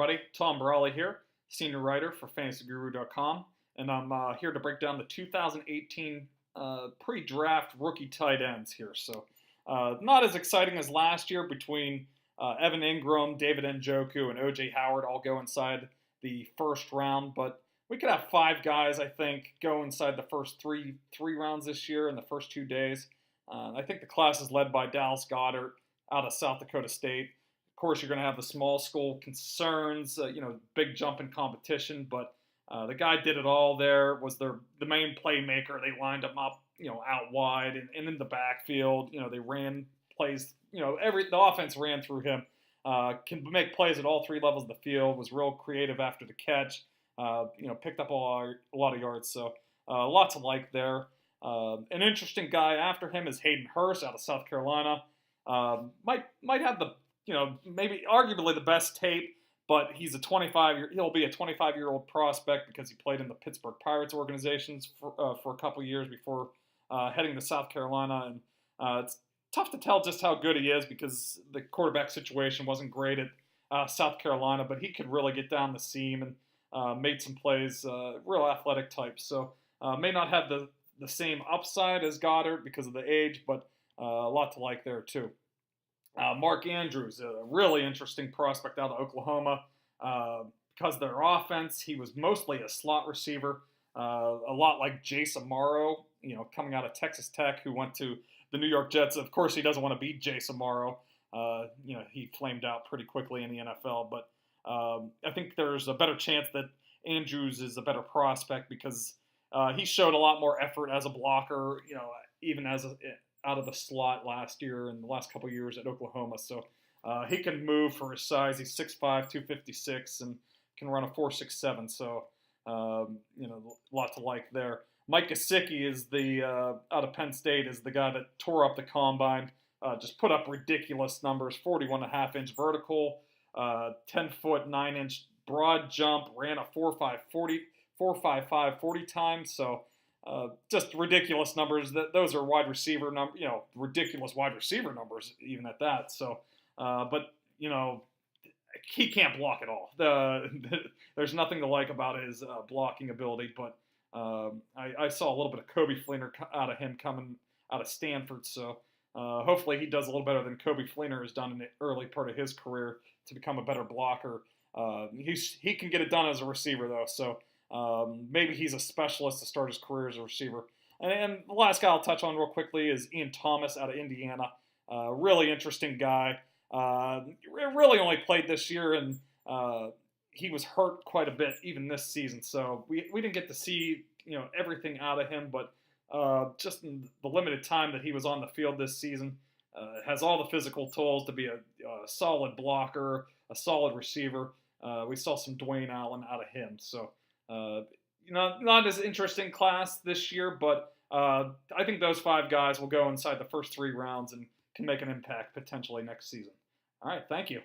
everybody. Tom Brolley here, senior writer for FantasyGuru.com, and I'm here to break down the 2018 pre-draft rookie tight ends here. So, not as exciting as last year between Evan Ingram, David Njoku, and O.J. Howard all go inside the first round, but we could have 5 guys, I think, go inside the first three rounds this year in the first 2 days. I think the class is led by Dallas Goedert out of South Dakota State. Of course, you're going to have the small school concerns, big jump in competition, but the guy did it all there, was the main playmaker. They lined him up, out wide and in the backfield. They ran plays, the offense ran through him. Can make plays at all 3 levels of the field, was real creative after the catch, picked up a lot of yards, so lots of like there. An interesting guy after him is Hayden Hurst out of South Carolina. Might have the, maybe arguably the best tape, but he's he'll be a 25-year-old prospect because he played in the Pittsburgh Pirates organizations for a couple years before heading to South Carolina. And it's tough to tell just how good he is because the quarterback situation wasn't great at South Carolina, but he could really get down the seam and made some plays, real athletic type. So may not have the same upside as Goddard because of the age, but a lot to like there too. Mark Andrews, a really interesting prospect out of Oklahoma. Because of their offense, he was mostly a slot receiver, a lot like Jace Amaro, coming out of Texas Tech, who went to the New York Jets. Of course, he doesn't want to be Jace Amaro. He flamed out pretty quickly in the NFL, but I think there's a better chance that Andrews is a better prospect because he showed a lot more effort as a blocker, even out of the slot last year and the last couple of years at Oklahoma. So he can move for his size. He's 6'5", 256, and can run a 4.67. So, a lot to like there. Mike Gesicki is out of Penn State, is the guy that tore up the combine. Just put up ridiculous numbers, 41.5-inch vertical, 10-foot, 9-inch broad jump, ran a 4.55 40 times. So just ridiculous numbers. Those are wide receiver ridiculous wide receiver numbers even at that. So, but he can't block at all. There's nothing to like about his blocking ability. But I saw a little bit of Coby Fleener out of him coming out of Stanford. So hopefully he does a little better than Coby Fleener has done in the early part of his career to become a better blocker. He can get it done as a receiver though. So. Maybe he's a specialist to start his career as a receiver. And the last guy I'll touch on real quickly is Ian Thomas out of Indiana. Really interesting guy. Really only played this year, and he was hurt quite a bit even this season. So we didn't get to see everything out of him, but just in the limited time that he was on the field this season, has all the physical tools to be a solid blocker, a solid receiver. We saw some Dwayne Allen out of him. So. Not as interesting class this year, but I think those 5 guys will go inside the first 3 rounds and can make an impact potentially next season. All right, thank you.